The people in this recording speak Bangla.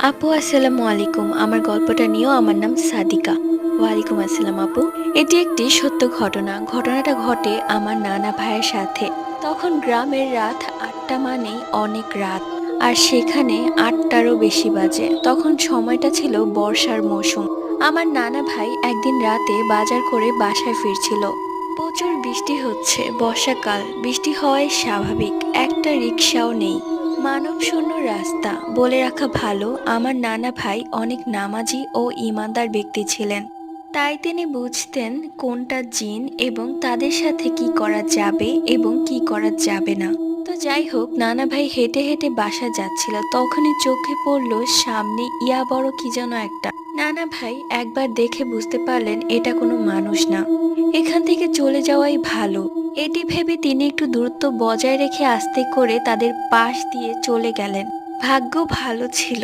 আপু আসসালামু আলাইকুম। আমার গল্পটা নিয়েও আমার নাম সাদিকা। ওয়ালাইকুম আসসালাম আপু। এটি একটি সত্য ঘটনা। ঘটনাটা ঘটে আমার নানা ভাইয়ের সাথে। তখন গ্রামের রাত ৮টা মানেই অনেক রাত। আর সেখানে ৮টারও বেশি বাজে। তখন সময়টা ছিল বর্ষার মৌসুম। আমার নানা ভাই একদিন রাতে বাজার করে বাসায় ফিরছিল। প্রচুর বৃষ্টি হচ্ছে, বর্ষাকাল, বৃষ্টি হওয়াই স্বাভাবিক। একটা রিকশাও নেই, মানবশূন্য রাস্তা। বলে রাখা ভালো, আমার নানা ভাই অনেক নামাজি ও ঈমানদার ব্যক্তি ছিলেন। তাই তিনি বুঝতেন কোনটা জিন এবং তাদের সাথে কি করা যাবে এবং কি করা যাবে না। তো যাই হোক, নানা ভাই হেঁটে হেঁটে বাসা যাচ্ছিল, তখনই চোখে পড়ল সামনে ইয়া বড় কি যেন একটা। নানা ভাই একবার দেখে বুঝতে পারলেন এটা কোনো মানুষ না, এখান থেকে চলে যাওয়াই ভালো। এটি ভেবে তিনি একটু দূরত্ব বজায় রেখে আস্তে করে তাদের পাশ দিয়ে চলে গেলেন। ভাগ্য ভালো ছিল,